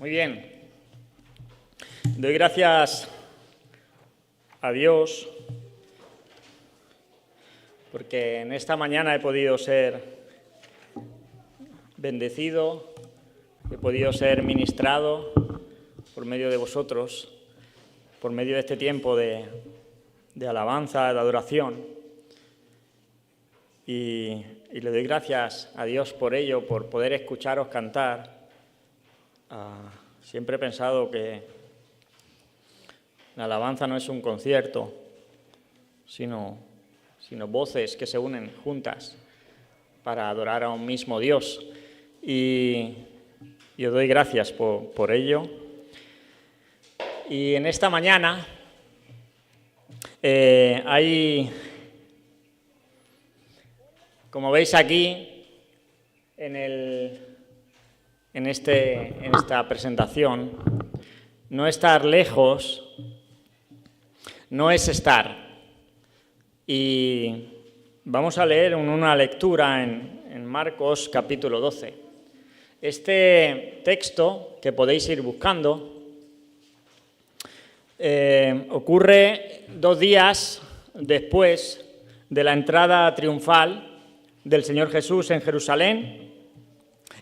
Muy bien. Doy gracias a Dios porque en esta mañana he podido ser bendecido, he podido ser ministrado por medio de vosotros, por medio de este tiempo de alabanza, de adoración. Y le doy gracias a Dios por ello, por poder escucharos cantar. Siempre he pensado que la alabanza no es un concierto, sino voces que se unen juntas para adorar a un mismo Dios. Y os doy gracias por ello. Y en esta mañana hay, como veis aquí, en esta presentación, no estar lejos no es estar. Y vamos a leer una lectura en Marcos capítulo 12. Este texto, que podéis ir buscando, ocurre 2 días después de la entrada triunfal del Señor Jesús en Jerusalén,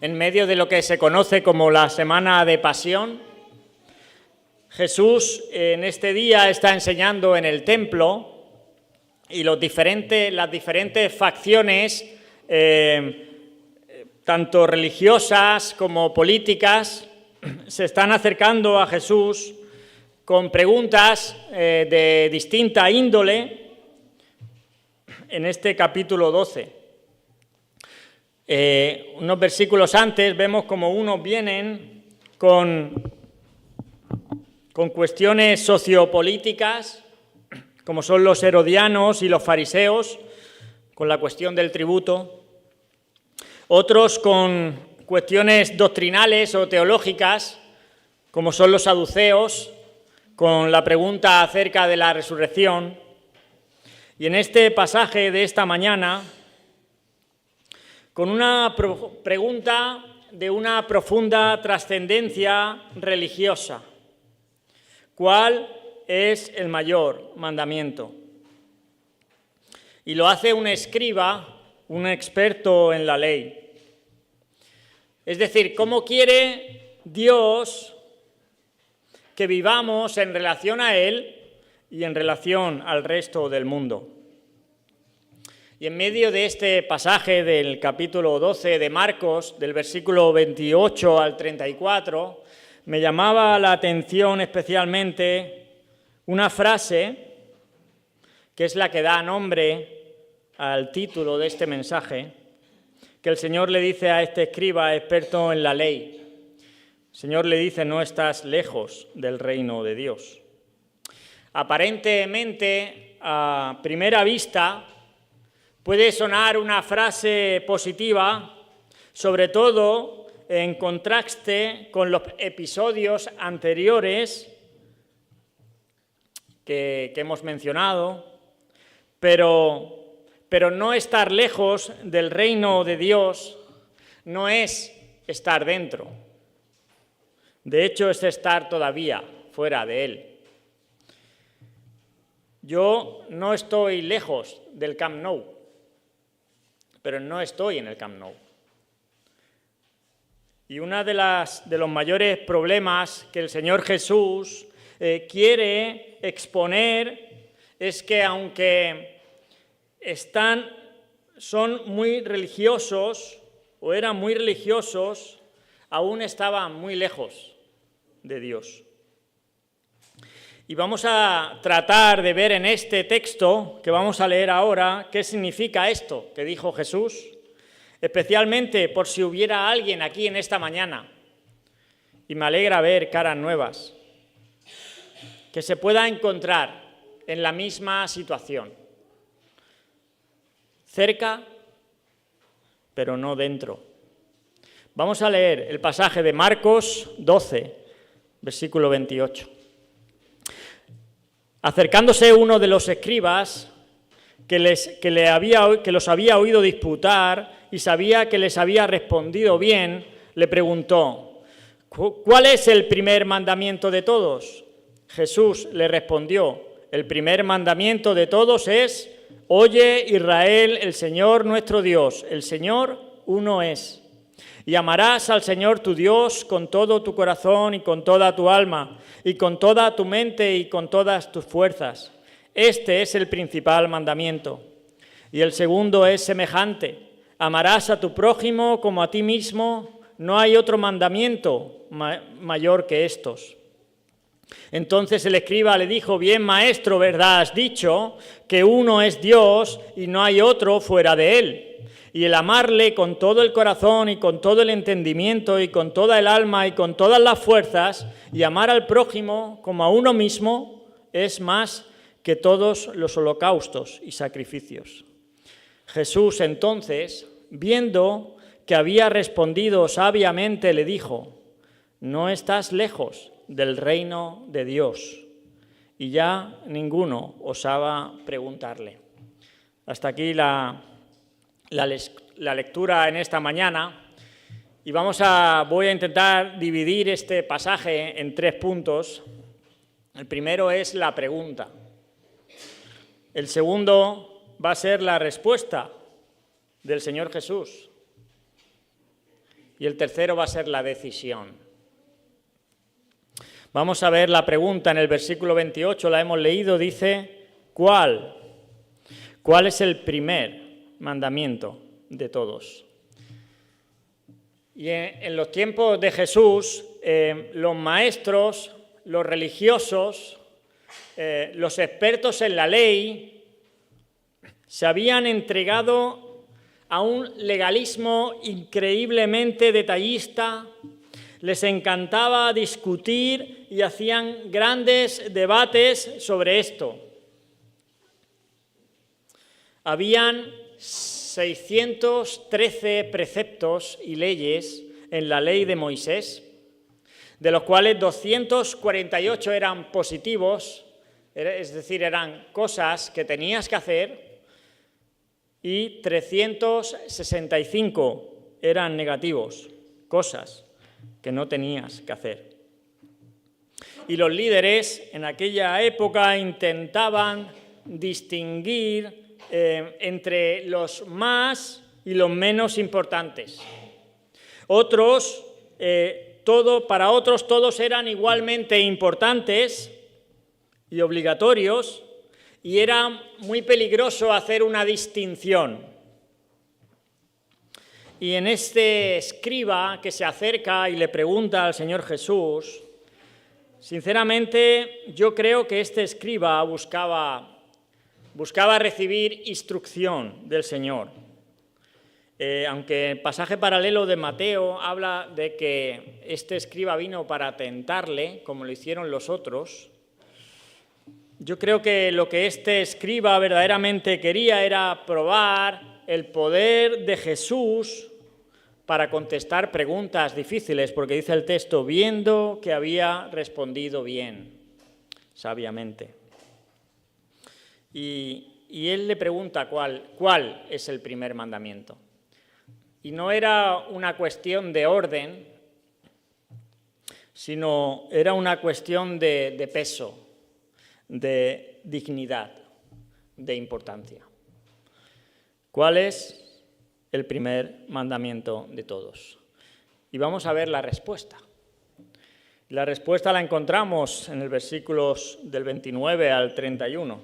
en medio de lo que se conoce como la Semana de Pasión. Jesús en este día está enseñando en el templo y las diferentes facciones, tanto religiosas como políticas, se están acercando a Jesús con preguntas de distinta índole en este capítulo 12. Unos versículos antes vemos como unos vienen con cuestiones sociopolíticas, como son los herodianos y los fariseos, con la cuestión del tributo. Otros con cuestiones doctrinales o teológicas, como son los saduceos, con la pregunta acerca de la resurrección. Y en este pasaje de esta mañana, con una pregunta de una profunda trascendencia religiosa. ¿Cuál es el mayor mandamiento? Y lo hace un escriba, un experto en la ley. Es decir, ¿cómo quiere Dios que vivamos en relación a Él y en relación al resto del mundo? Y en medio de este pasaje del capítulo 12 de Marcos, del versículo 28 al 34, me llamaba la atención especialmente una frase que es la que da nombre al título de este mensaje, que el Señor le dice a este escriba experto en la ley. El Señor le dice: no estás lejos del reino de Dios. Aparentemente, a primera vista, puede sonar una frase positiva, sobre todo en contraste con los episodios anteriores que hemos mencionado, pero no estar lejos del reino de Dios no es estar dentro. De hecho, es estar todavía fuera de Él. Yo no estoy lejos del Camp Nou, pero no estoy en el Camp Nou. Y uno de los mayores problemas que el Señor Jesús quiere exponer es que aunque son muy religiosos o eran muy religiosos, aún estaban muy lejos de Dios. Y vamos a tratar de ver en este texto que vamos a leer ahora qué significa esto que dijo Jesús, especialmente por si hubiera alguien aquí en esta mañana, y me alegra ver caras nuevas, que se pueda encontrar en la misma situación, cerca, pero no dentro. Vamos a leer el pasaje de Marcos 12, versículo 28. Acercándose uno de los escribas que los había oído disputar y sabía que les había respondido bien, le preguntó: ¿Cuál es el primer mandamiento de todos? Jesús le respondió, el primer mandamiento de todos es: oye, Israel, el Señor nuestro Dios, el Señor uno es. Y amarás al Señor tu Dios con todo tu corazón y con toda tu alma, y con toda tu mente y con todas tus fuerzas. Este es el principal mandamiento. Y el segundo es semejante: amarás a tu prójimo como a ti mismo. No hay otro mandamiento mayor que estos. Entonces el escriba le dijo: bien, maestro, ¿verdad has dicho? Que uno es Dios y no hay otro fuera de él. Y el amarle con todo el corazón y con todo el entendimiento y con toda el alma y con todas las fuerzas, y amar al prójimo como a uno mismo, es más que todos los holocaustos y sacrificios. Jesús entonces, viendo que había respondido sabiamente, le dijo: no estás lejos del reino de Dios. Y ya ninguno osaba preguntarle. Hasta aquí la lectura en esta mañana, y voy a intentar dividir este pasaje en 3 puntos. El primero es la pregunta. El segundo va a ser la respuesta del Señor Jesús. Y el tercero va a ser la decisión. Vamos a ver la pregunta en el versículo 28, la hemos leído, dice: ¿cuál? ¿Cuál es el primer mandamiento de todos? Y en los tiempos de Jesús, los maestros, los religiosos, los expertos en la ley, se habían entregado a un legalismo increíblemente detallista. Les encantaba discutir y hacían grandes debates sobre esto. Habían 613 preceptos y leyes en la ley de Moisés, de los cuales 248 eran positivos, es decir, eran cosas que tenías que hacer, y 365 eran negativos, cosas que no tenías que hacer. Y los líderes en aquella época intentaban distinguir entre los más y los menos importantes. Para otros todos eran igualmente importantes y obligatorios, y era muy peligroso hacer una distinción. Y en este escriba que se acerca y le pregunta al Señor Jesús, sinceramente yo creo que este escriba buscaba recibir instrucción del Señor. Aunque el pasaje paralelo de Mateo habla de que este escriba vino para tentarle, como lo hicieron los otros, yo creo que lo que este escriba verdaderamente quería era probar el poder de Jesús para contestar preguntas difíciles, porque dice el texto, viendo que había respondido bien, sabiamente. Y él le pregunta cuál es el primer mandamiento. Y no era una cuestión de orden, sino era una cuestión de peso, de dignidad, de importancia. ¿Cuál es el primer mandamiento de todos? Y vamos a ver la respuesta. La respuesta la encontramos en el versículos del 29 al 31.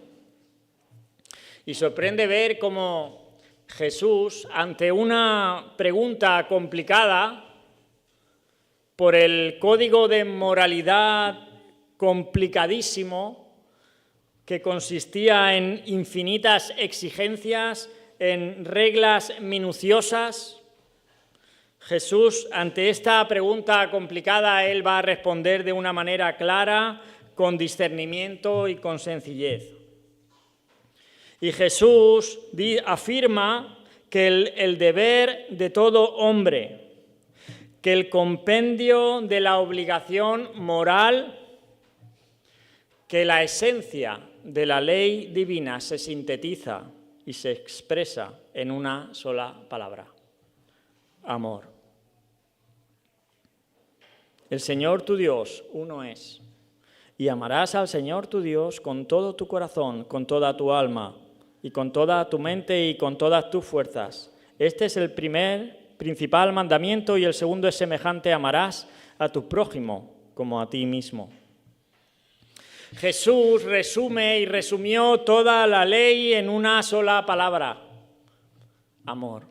Y sorprende ver cómo Jesús, ante una pregunta complicada, por el código de moralidad complicadísimo, que consistía en infinitas exigencias, en reglas minuciosas, Jesús, ante esta pregunta complicada, él va a responder de una manera clara, con discernimiento y con sencillez. Y Jesús afirma que el deber de todo hombre, que el compendio de la obligación moral, que la esencia de la ley divina se sintetiza y se expresa en una sola palabra: amor. El Señor tu Dios, uno es. Y amarás al Señor tu Dios con todo tu corazón, con toda tu alma, y con toda tu mente y con todas tus fuerzas. Este es el principal mandamiento, y el segundo es semejante: amarás a tu prójimo como a ti mismo. Jesús resume y resumió toda la ley en una sola palabra: amor,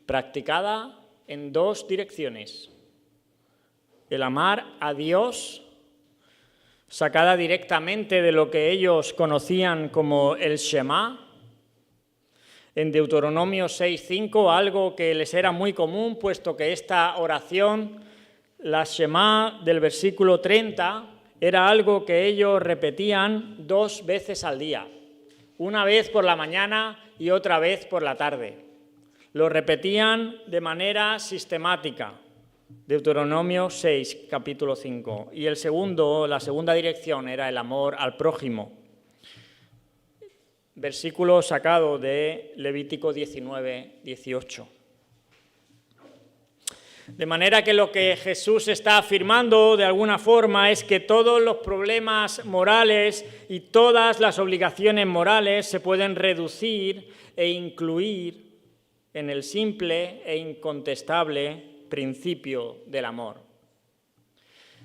practicada en dos direcciones. El amar a Dios, sacada directamente de lo que ellos conocían como el Shema, en Deuteronomio 6:5, algo que les era muy común, puesto que esta oración, la Shema del versículo 30, era algo que ellos repetían 2 veces al día, una vez por la mañana y otra vez por la tarde. Lo repetían de manera sistemática. Deuteronomio 6, capítulo 5. Y la segunda dirección era el amor al prójimo. Versículo sacado de Levítico 19, 18. De manera que lo que Jesús está afirmando de alguna forma es que todos los problemas morales y todas las obligaciones morales se pueden reducir e incluir en el simple e incontestable principio del amor.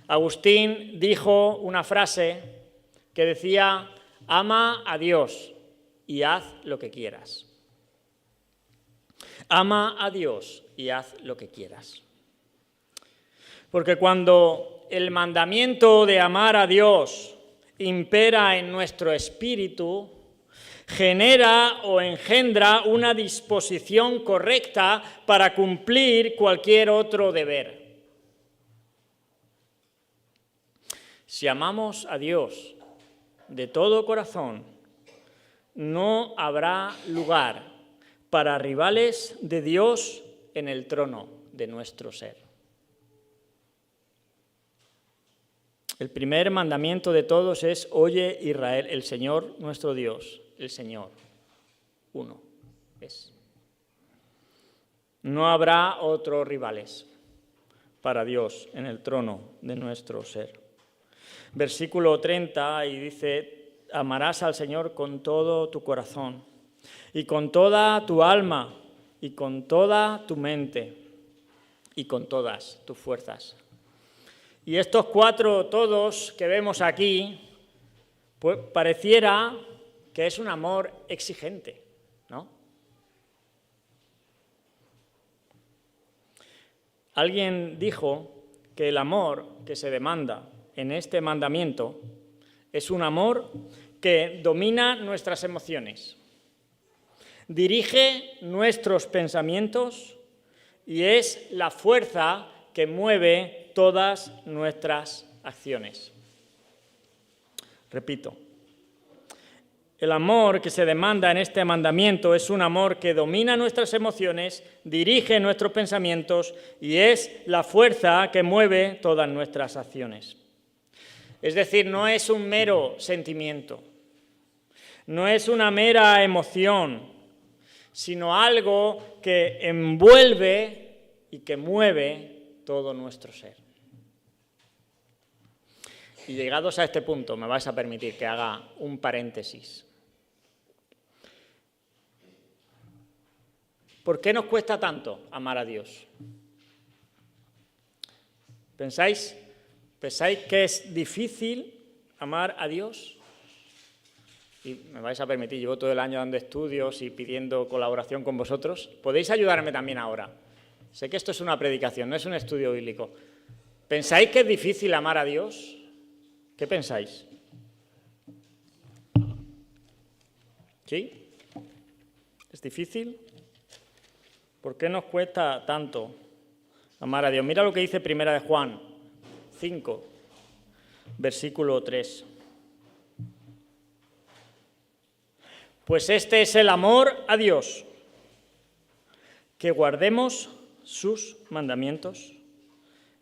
Agustín dijo una frase que decía: ama a Dios y haz lo que quieras. Ama a Dios y haz lo que quieras. Porque cuando el mandamiento de amar a Dios impera en nuestro espíritu, genera o engendra una disposición correcta para cumplir cualquier otro deber. Si amamos a Dios de todo corazón, no habrá lugar para rivales de Dios en el trono de nuestro ser. El primer mandamiento de todos es: oye Israel, el Señor nuestro Dios, el Señor, uno es. No habrá otros rivales para Dios en el trono de nuestro ser. Versículo 30, y dice: amarás al Señor con todo tu corazón, y con toda tu alma, y con toda tu mente, y con todas tus fuerzas. Y estos 4 todos que vemos aquí, pues pareciera que es un amor exigente, ¿no? Alguien dijo que el amor que se demanda en este mandamiento es un amor que domina nuestras emociones, dirige nuestros pensamientos y es la fuerza que mueve todas nuestras acciones. Repito, el amor que se demanda en este mandamiento es un amor que domina nuestras emociones, dirige nuestros pensamientos y es la fuerza que mueve todas nuestras acciones. Es decir, no es un mero sentimiento, no es una mera emoción, sino algo que envuelve y que mueve todo nuestro ser. Y llegados a este punto, me vais a permitir que haga un paréntesis. ¿Por qué nos cuesta tanto amar a Dios? ¿Pensáis que es difícil amar a Dios? Y me vais a permitir, llevo todo el año dando estudios y pidiendo colaboración con vosotros. ¿Podéis ayudarme también ahora? Sé que esto es una predicación, no es un estudio bíblico. ¿Pensáis que es difícil amar a Dios? ¿Qué pensáis? ¿Sí? ¿Es difícil? ¿Por qué nos cuesta tanto amar a Dios? Mira lo que dice 1 de Juan 5, versículo 3. Pues este es el amor a Dios, que guardemos sus mandamientos,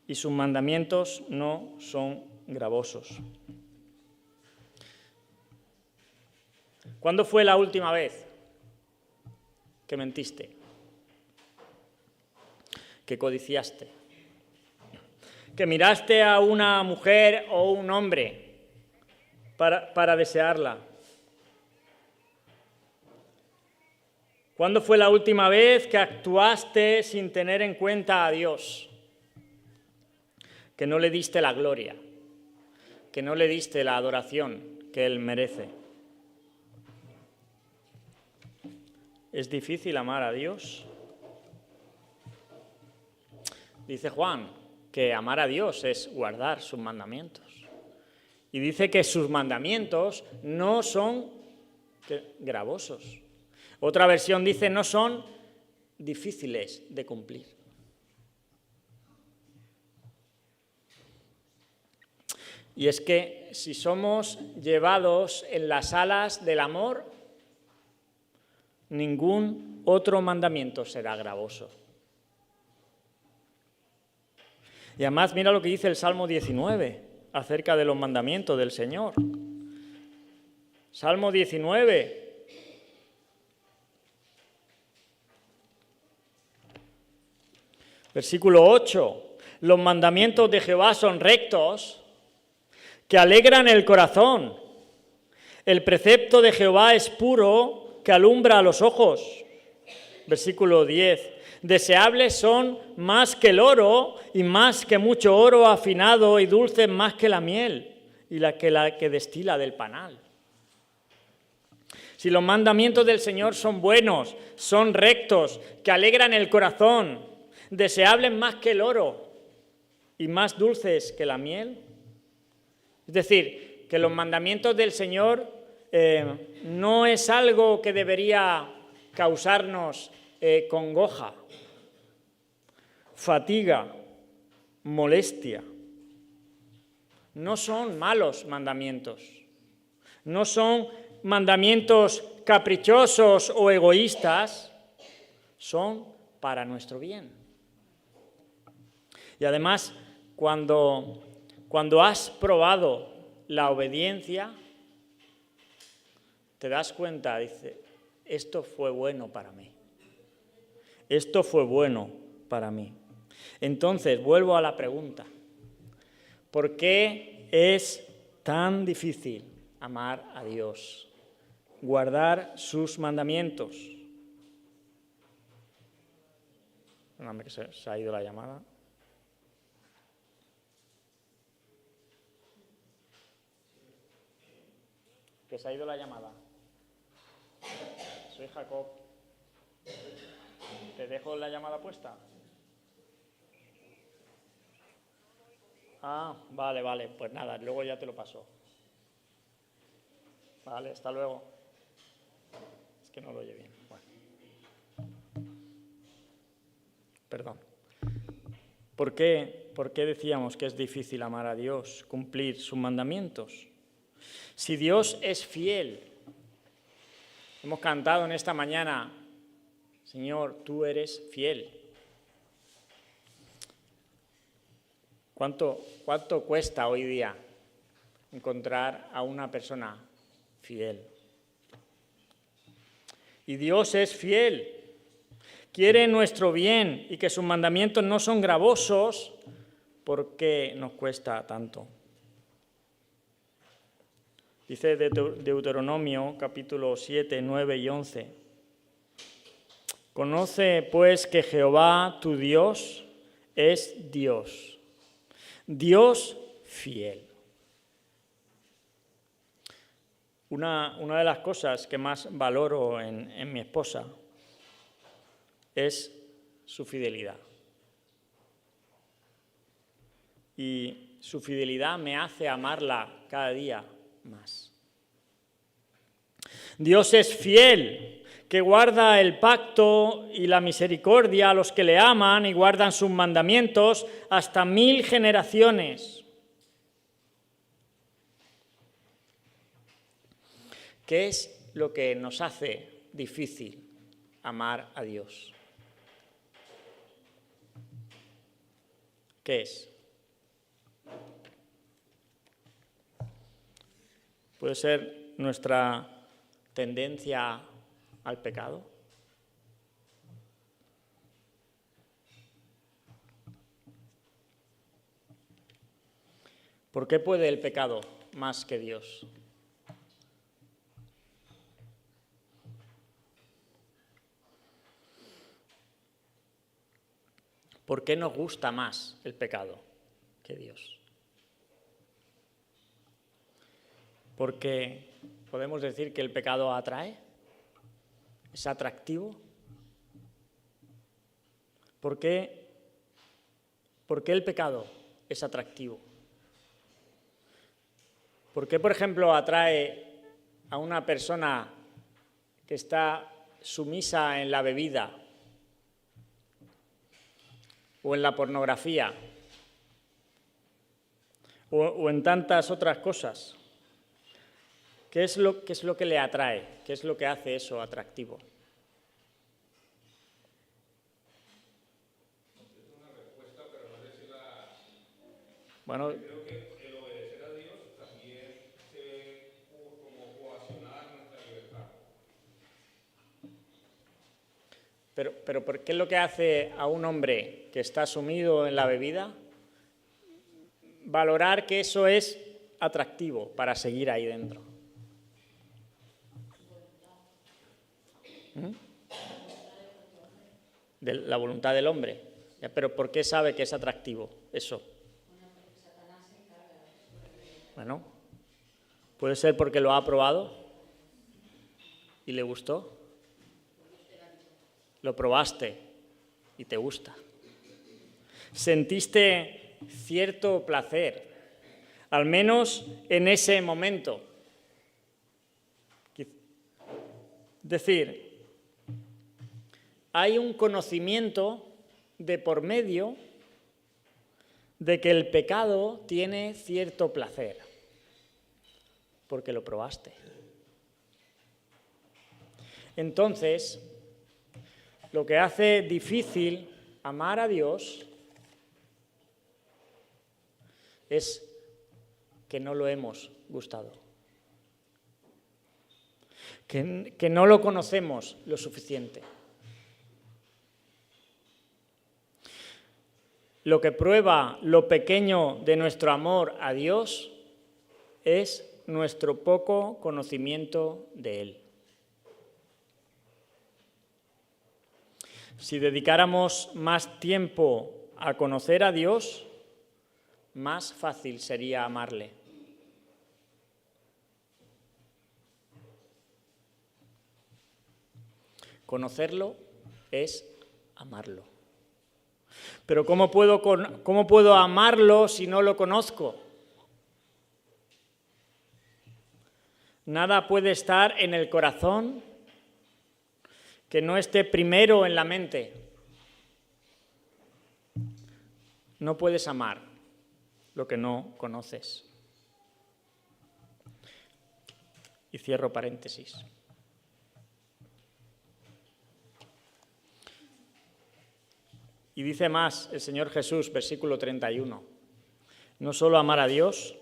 y sus mandamientos no son gravosos. ¿Cuándo fue la última vez que mentiste? ¿Que codiciaste? que miraste a una mujer o un hombre para desearla? ¿Cuándo fue la última vez que actuaste sin tener en cuenta a Dios? Que no le diste la gloria, que no le diste la adoración que Él merece. ¿Es difícil amar a Dios? Dice Juan que amar a Dios es guardar sus mandamientos. Y dice que sus mandamientos no son gravosos. Otra versión dice no son difíciles de cumplir. Y es que si somos llevados en las alas del amor, ningún otro mandamiento será gravoso. Y además mira lo que dice el Salmo 19 acerca de los mandamientos del Señor. Salmo 19. Versículo 8. Los mandamientos de Jehová son rectos, que alegran el corazón. El precepto de Jehová es puro, que alumbra a los ojos. Versículo 10. Deseables son más que el oro y más que mucho oro afinado y dulces más que la miel y la que destila del panal. Si los mandamientos del Señor son buenos, son rectos, que alegran el corazón, deseables más que el oro y más dulces que la miel. Es decir, que los mandamientos del Señor no es algo que debería causarnos congoja, fatiga, molestia. No son malos mandamientos, no son mandamientos caprichosos o egoístas, son para nuestro bien. Y además, cuando has probado la obediencia, te das cuenta, dice, esto fue bueno para mí. Esto fue bueno para mí. Entonces, vuelvo a la pregunta. ¿Por qué es tan difícil amar a Dios? Guardar sus mandamientos. Perdóname que se ha ido la llamada. Que se ha ido la llamada. Soy Jacob. ¿Te dejo la llamada puesta? Ah, vale, pues nada, luego ya te lo paso. Vale, hasta luego. Es que no lo oye bien. Bueno. Perdón. ¿Por qué decíamos que es difícil amar a Dios, cumplir sus mandamientos? Si Dios es fiel, hemos cantado en esta mañana, Señor, tú eres fiel. ¿Cuánto cuesta hoy día encontrar a una persona fiel? Y Dios es fiel, quiere nuestro bien y que sus mandamientos no son gravosos. ¿Por qué nos cuesta tanto? Dice Deuteronomio capítulo 7, 9 y 11. Conoce pues que Jehová tu Dios es Dios, Dios fiel. Una de las cosas que más valoro en mi esposa es su fidelidad. Y su fidelidad me hace amarla cada día más. Dios es fiel, que guarda el pacto y la misericordia a los que le aman y guardan sus mandamientos hasta 1000 generaciones. ¿Qué es lo que nos hace difícil amar a Dios? ¿Qué es? ¿Puede ser nuestra tendencia al pecado? ¿Por qué puede el pecado más que Dios? ¿Por qué nos gusta más el pecado que Dios? Porque podemos decir que el pecado atrae, es atractivo. ¿Por qué el pecado es atractivo? ¿Por qué, por ejemplo, atrae a una persona que está sumisa en la bebida o en la pornografía o en tantas otras cosas? ¿Qué es lo que le atrae? ¿Qué es lo que hace eso atractivo? Bueno, creo que el obedecer a Dios también se ve como coaccionar nuestra libertad. pero ¿por qué es lo que hace a un hombre que está sumido en la bebida valorar que eso es atractivo para seguir ahí dentro? De la voluntad del hombre. Pero ¿por qué sabe que es atractivo eso? Bueno, puede ser porque lo ha probado y le gustó. Lo probaste y te gusta. Sentiste cierto placer, al menos en ese momento. Es decir, hay un conocimiento de por medio de que el pecado tiene cierto placer, porque lo probaste. Entonces, lo que hace difícil amar a Dios es que no lo hemos gustado, que no lo conocemos lo suficiente. Lo que prueba lo pequeño de nuestro amor a Dios es nuestro poco conocimiento de Él. Si dedicáramos más tiempo a conocer a Dios, más fácil sería amarle. Conocerlo es amarlo. Pero ¿cómo puedo amarlo si no lo conozco? Nada puede estar en el corazón que no esté primero en la mente. No puedes amar lo que no conoces. Y cierro paréntesis. Y dice más el Señor Jesús, versículo 31. No solo amar a Dios,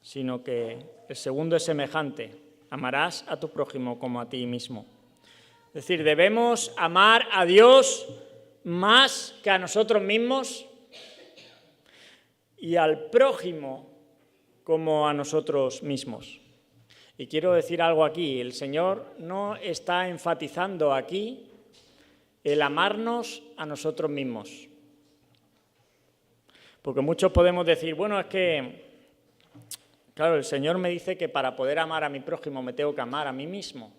sino que el segundo es semejante. Amarás a tu prójimo como a ti mismo. Es decir, debemos amar a Dios más que a nosotros mismos y al prójimo como a nosotros mismos. Y quiero decir algo aquí, el Señor no está enfatizando aquí el amarnos a nosotros mismos. Porque muchos podemos decir, bueno, es que, claro, el Señor me dice que para poder amar a mi prójimo me tengo que amar a mí mismo.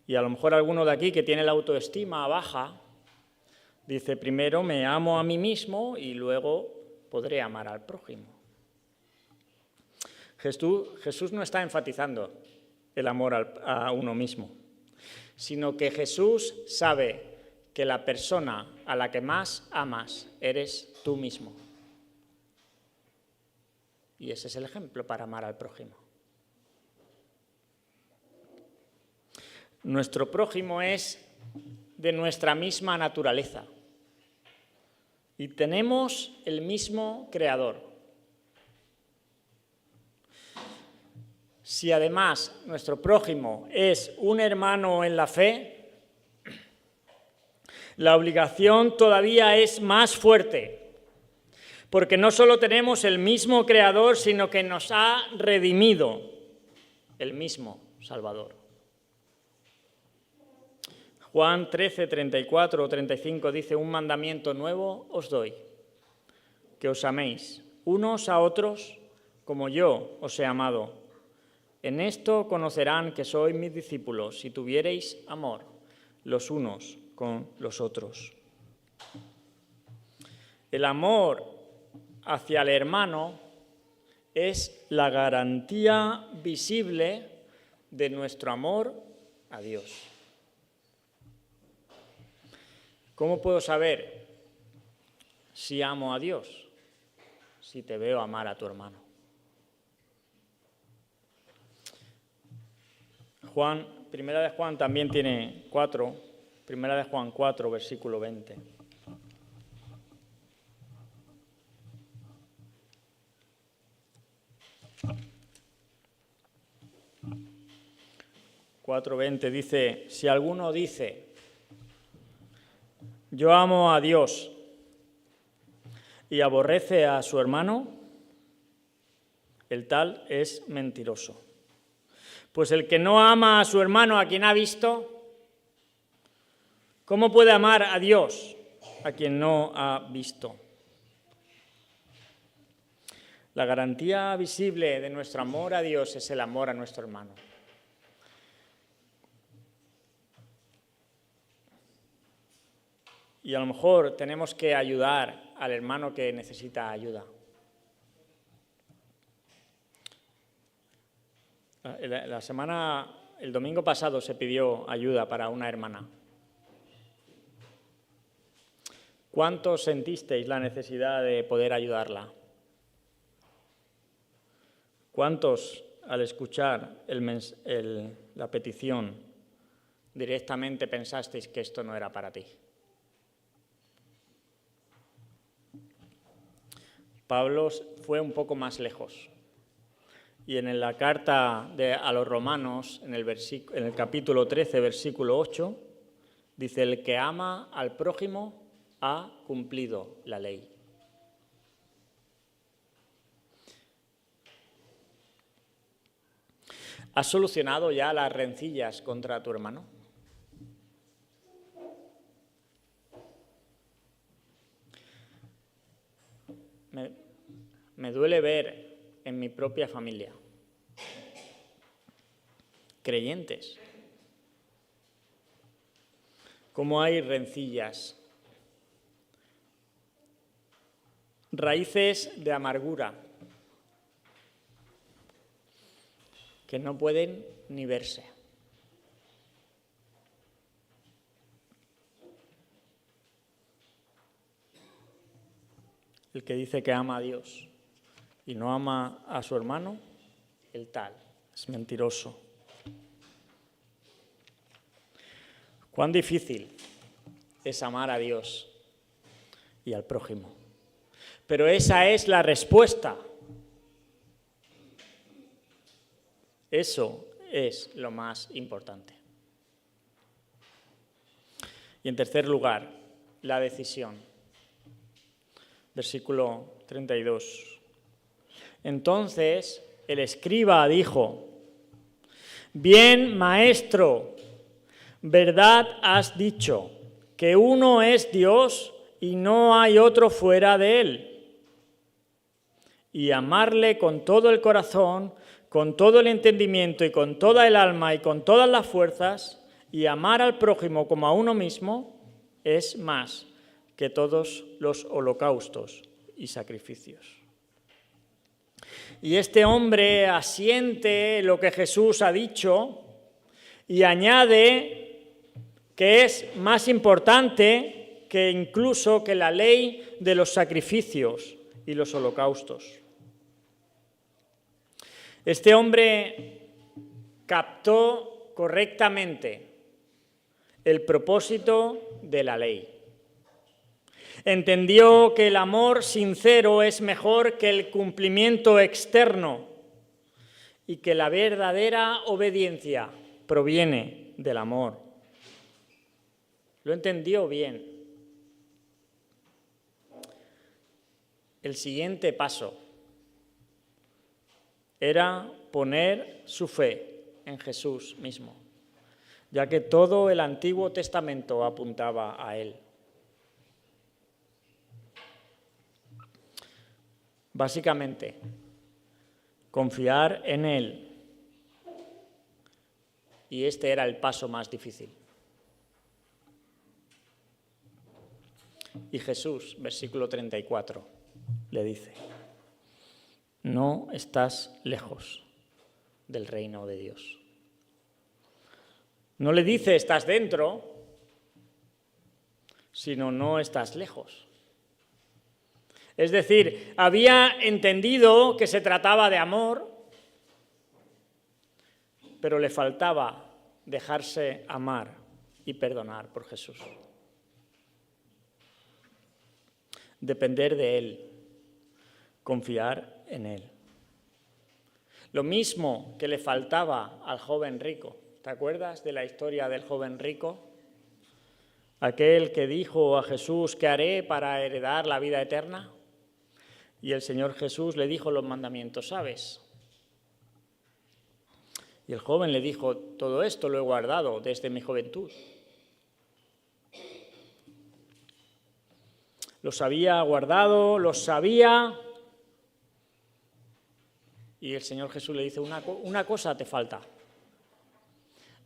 Y a lo mejor alguno de aquí que tiene la autoestima baja, dice, primero me amo a mí mismo y luego podré amar al prójimo. Jesús no está enfatizando el amor a uno mismo, sino que Jesús sabe que la persona a la que más amas eres tú mismo. Y ese es el ejemplo para amar al prójimo. Nuestro prójimo es de nuestra misma naturaleza y tenemos el mismo Creador. Si además nuestro prójimo es un hermano en la fe, la obligación todavía es más fuerte, porque no solo tenemos el mismo Creador, sino que nos ha redimido el mismo Salvador. Juan 13, 34 o 35 dice: un mandamiento nuevo os doy, que os améis unos a otros como yo os he amado. En esto conocerán que sois mis discípulos, si tuviereis amor los unos con los otros. El amor hacia el hermano es la garantía visible de nuestro amor a Dios. ¿Cómo puedo saber si amo a Dios? Si te veo amar a tu hermano. Primera de Juan también tiene 4, Primera de Juan 4, versículo 20. Dice: si alguno dice, yo amo a Dios, y aborrece a su hermano, el tal es mentiroso. Pues el que no ama a su hermano a quien ha visto, ¿cómo puede amar a Dios a quien no ha visto? La garantía visible de nuestro amor a Dios es el amor a nuestro hermano. Y a lo mejor tenemos que ayudar al hermano que necesita ayuda. El domingo pasado se pidió ayuda para una hermana. ¿Cuántos sentisteis la necesidad de poder ayudarla? ¿Cuántos, al escuchar la petición, directamente pensasteis que esto no era para ti? Pablo fue un poco más lejos. Y en la carta a los Romanos, en el capítulo 13, versículo 8, dice: el que ama al prójimo ha cumplido la ley. ¿Has solucionado ya las rencillas contra tu hermano? Me duele ver en mi propia familia creyentes cómo hay rencillas, raíces de amargura que no pueden ni verse. El que dice que ama a Dios y no ama a su hermano, el tal es mentiroso. Cuán difícil es amar a Dios y al prójimo. Pero esa es la respuesta. Eso es lo más importante. Y en tercer lugar, la decisión. Versículo 32. Entonces el escriba dijo: bien, maestro, verdad has dicho, que uno es Dios y no hay otro fuera de él. Y amarle con todo el corazón, con todo el entendimiento y con toda el alma y con todas las fuerzas, y amar al prójimo como a uno mismo, es más que todos los holocaustos y sacrificios. Y este hombre asiente lo que Jesús ha dicho y añade que es más importante que incluso que la ley de los sacrificios y los holocaustos. Este hombre captó correctamente el propósito de la ley. Entendió que el amor sincero es mejor que el cumplimiento externo y que la verdadera obediencia proviene del amor. Lo entendió bien. el siguiente paso era poner su fe en Jesús mismo, ya que todo el Antiguo Testamento apuntaba a Él. Básicamente, confiar en Él. Y este era el paso más difícil. Y Jesús, versículo 34, le dice: no estás lejos del reino de Dios. No le dice estás dentro, sino no estás lejos. Es decir, había entendido que se trataba de amor, pero le faltaba dejarse amar y perdonar por Jesús. Depender de Él, confiar en Él. Lo mismo que le faltaba al joven rico. ¿Te acuerdas de la historia del joven rico? Aquel que dijo a Jesús: ¿qué haré para heredar la vida eterna? Y el Señor Jesús le dijo los mandamientos, ¿sabes? Y el joven le dijo: todo esto lo he guardado desde mi juventud. Los había guardado, los sabía. Y el Señor Jesús le dice: una cosa te falta.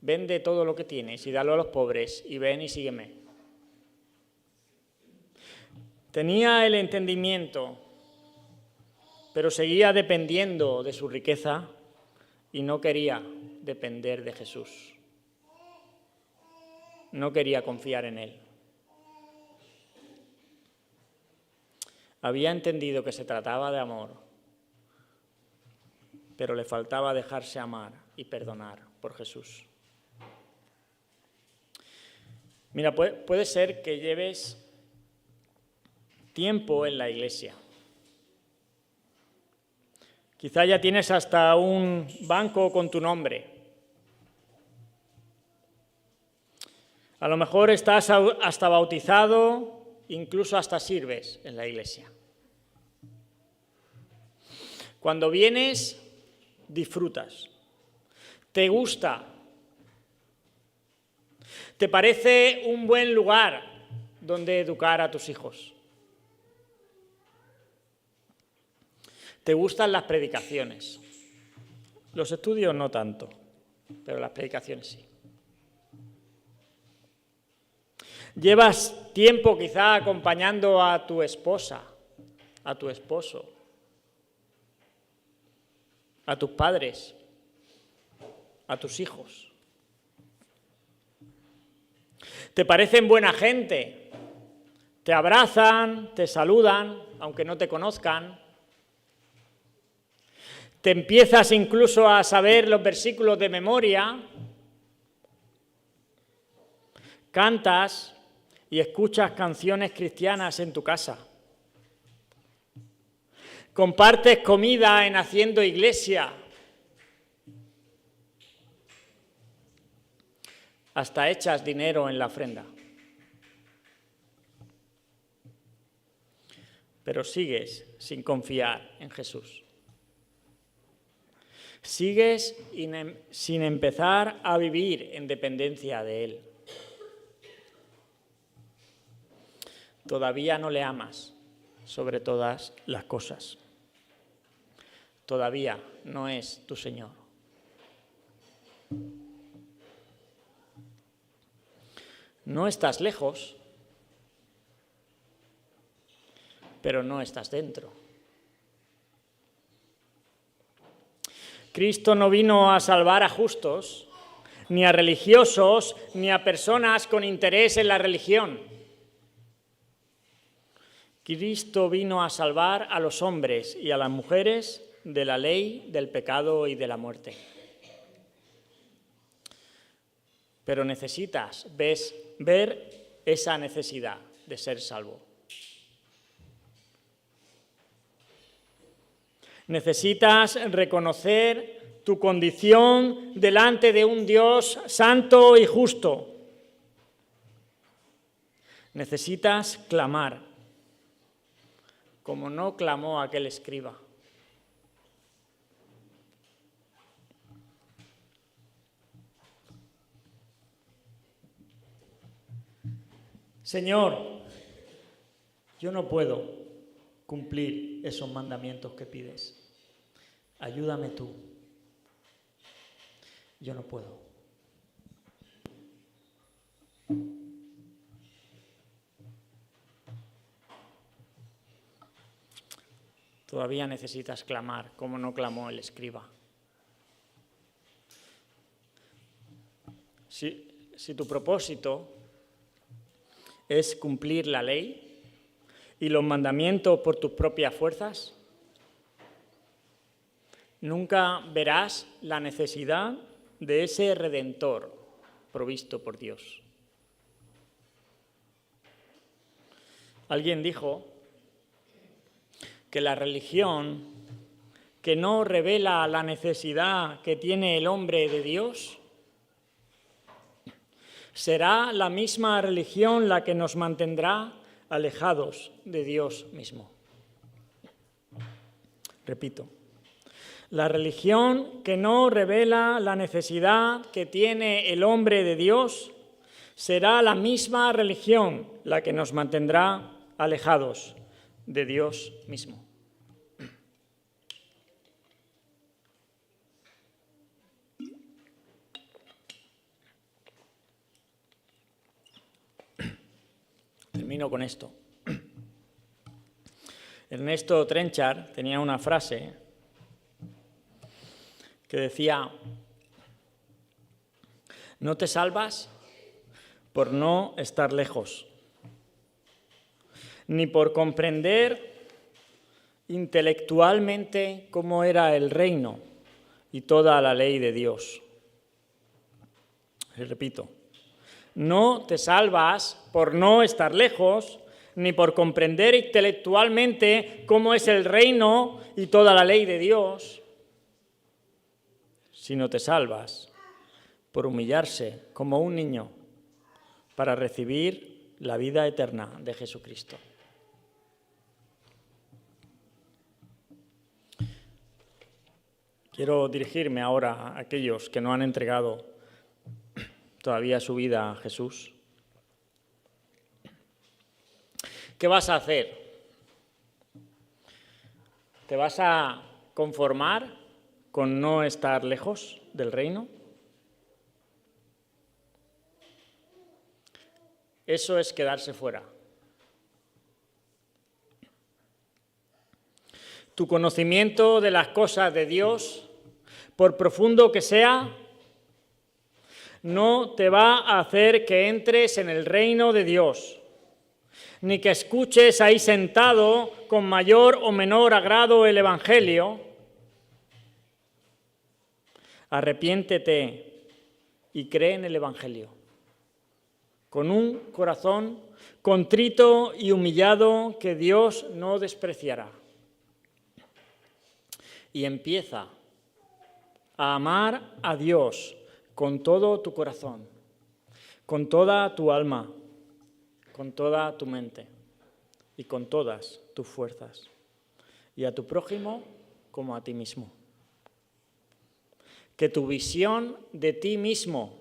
Vende todo lo que tienes y dalo a los pobres y ven y sígueme. Tenía el entendimiento, pero seguía dependiendo de su riqueza y no quería depender de Jesús. No quería confiar en Él. Había entendido que se trataba de amor, pero le faltaba dejarse amar y perdonar por Jesús. Mira, puede ser que lleves tiempo en la iglesia. Quizá ya tienes hasta un banco con tu nombre. A lo mejor estás hasta bautizado, incluso hasta sirves en la iglesia. Cuando vienes, disfrutas. Te gusta. Te parece un buen lugar donde educar a tus hijos. Te gustan las predicaciones. Los estudios no tanto, pero las predicaciones sí. Llevas tiempo quizá acompañando a tu esposa, a tu esposo, a tus padres, a tus hijos. Te parecen buena gente, te abrazan, te saludan, aunque no te conozcan. Te empiezas incluso a saber los versículos de memoria, cantas y escuchas canciones cristianas en tu casa. Compartes comida en Haciendo Iglesia. Hasta echas dinero en la ofrenda. Pero sigues sin confiar en Jesús. Sigues sin empezar a vivir en dependencia de Él. Todavía no le amas sobre todas las cosas. Todavía no es tu Señor. No estás lejos, pero no estás dentro. Cristo no vino a salvar a justos, ni a religiosos, ni a personas con interés en la religión. Cristo vino a salvar a los hombres y a las mujeres de la ley, del pecado y de la muerte. Pero necesitas ver esa necesidad de ser salvo. Necesitas reconocer tu condición delante de un Dios santo y justo. Necesitas clamar como no clamó aquel escriba. Señor, yo no puedo cumplir esos mandamientos que pides. Ayúdame tú. Yo no puedo. Todavía necesitas clamar, como no clamó el escriba. Si tu propósito es cumplir la ley y los mandamientos por tus propias fuerzas, nunca verás la necesidad de ese Redentor provisto por Dios. Alguien dijo que la religión que no revela la necesidad que tiene el hombre de Dios será la misma religión la que nos mantendrá alejados de Dios mismo. Repito, la religión que no revela la necesidad que tiene el hombre de Dios será la misma religión la que nos mantendrá alejados de Dios mismo. Termino con esto. Ernesto Trenchard tenía una frase que decía: no te salvas por no estar lejos, ni por comprender intelectualmente cómo era el reino y toda la ley de Dios. Repito, no te salvas por no estar lejos, ni por comprender intelectualmente cómo es el reino y toda la ley de Dios, sino te salvas por humillarse como un niño para recibir la vida eterna de Jesucristo. Quiero dirigirme ahora a aquellos que no han entregado todavía su vida a Jesús. ¿Qué vas a hacer? ¿Te vas a conformar con no estar lejos del reino? Eso es quedarse fuera. Tu conocimiento de las cosas de Dios, por profundo que sea, no te va a hacer que entres en el reino de Dios, ni que escuches ahí sentado con mayor o menor agrado el Evangelio. Arrepiéntete y cree en el Evangelio, con un corazón contrito y humillado que Dios no despreciará. Y empieza a amar a Dios con todo tu corazón, con toda tu alma, con toda tu mente y con todas tus fuerzas, y a tu prójimo como a ti mismo. Que tu visión de ti mismo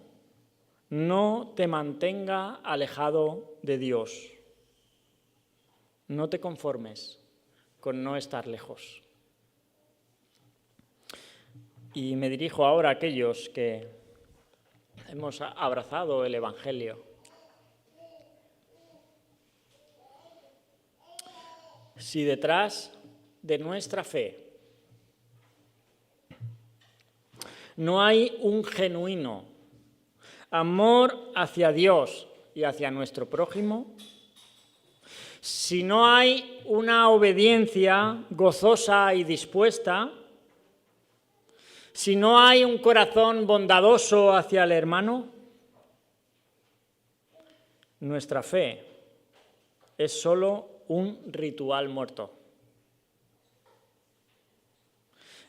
no te mantenga alejado de Dios. No te conformes con no estar lejos. Y me dirijo ahora a aquellos que hemos abrazado el Evangelio. Si detrás de nuestra fe no hay un genuino amor hacia Dios y hacia nuestro prójimo, si no hay una obediencia gozosa y dispuesta, si no hay un corazón bondadoso hacia el hermano, nuestra fe es solo un ritual muerto.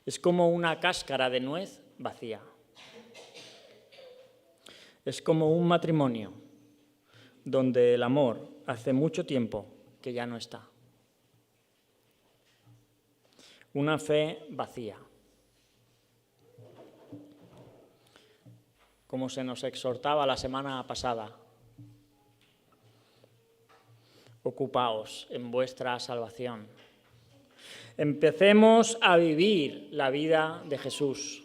Es como una cáscara de nuez vacía. Es como un matrimonio donde el amor hace mucho tiempo que ya no está. una fe vacía. Como se nos exhortaba la semana pasada, ocupaos en vuestra salvación. Empecemos a vivir la vida de Jesús.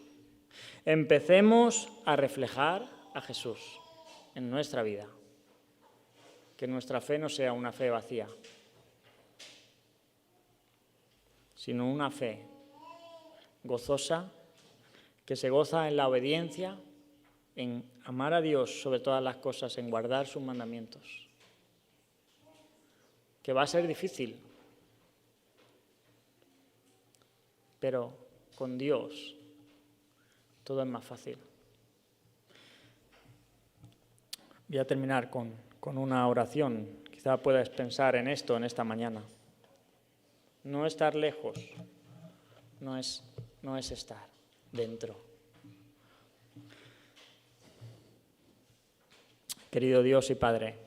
Empecemos a reflejar a Jesús en nuestra vida. Que nuestra fe no sea una fe vacía, sino una fe gozosa, que se goza en la obediencia, en amar a Dios sobre todas las cosas, en guardar sus mandamientos. Que va a ser difícil, pero con Dios todo es más fácil. Voy a terminar con una oración. Quizá puedas pensar en esto en esta mañana. No estar lejos no es estar dentro. Querido Dios y Padre,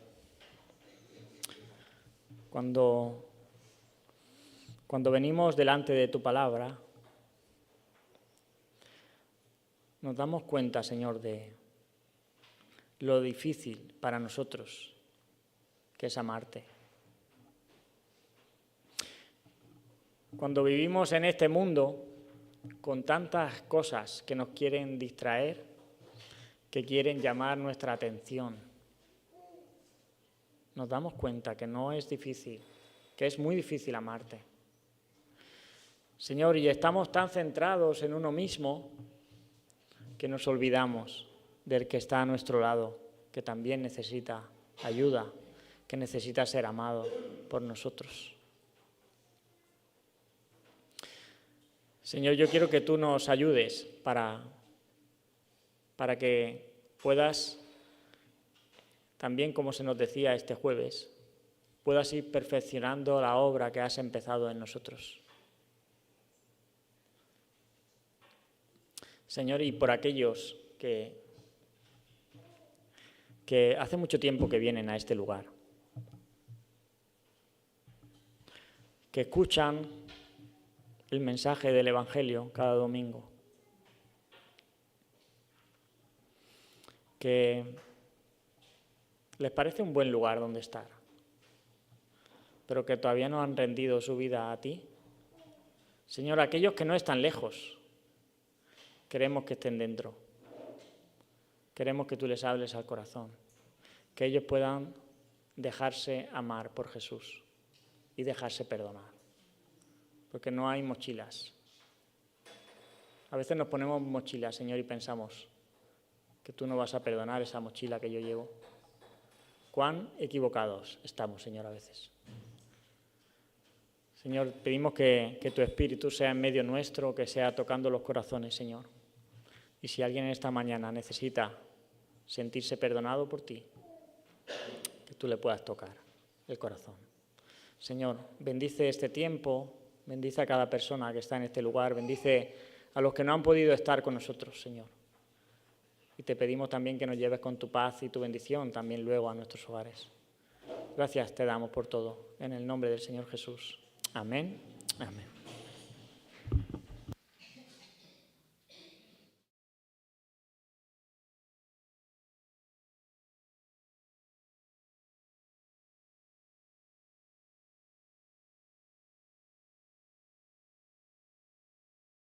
cuando venimos delante de tu palabra, nos damos cuenta, Señor, de lo difícil para nosotros que es amarte. Cuando vivimos en este mundo con tantas cosas que nos quieren distraer, que quieren llamar nuestra atención, nos damos cuenta que no es difícil, que es muy difícil amarte. Señor, y estamos tan centrados en uno mismo que nos olvidamos del que está a nuestro lado, que también necesita ayuda, que necesita ser amado por nosotros. Señor, yo quiero que tú nos ayudes para que puedas, también como se nos decía este jueves, puedas ir perfeccionando la obra que has empezado en nosotros. Señor, y por aquellos que hace mucho tiempo que vienen a este lugar, que escuchan el mensaje del Evangelio cada domingo, que les parece un buen lugar donde estar, pero que todavía no han rendido su vida a ti. Señor, aquellos que no están lejos, queremos que estén dentro. Queremos que tú les hables al corazón, que ellos puedan dejarse amar por Jesús y dejarse perdonar, porque no hay mochilas. A veces nos ponemos mochilas, Señor, y pensamos que tú no vas a perdonar esa mochila que yo llevo. Cuán equivocados estamos, Señor, a veces. Señor, pedimos que tu Espíritu sea en medio nuestro, que sea tocando los corazones, Señor. Y si alguien esta mañana necesita sentirse perdonado por ti, que tú le puedas tocar el corazón. Señor, bendice este tiempo, bendice a cada persona que está en este lugar, bendice a los que no han podido estar con nosotros, Señor. Y te pedimos también que nos lleves con tu paz y tu bendición también luego a nuestros hogares. Gracias te damos por todo, en el nombre del Señor Jesús. Amén. Amén.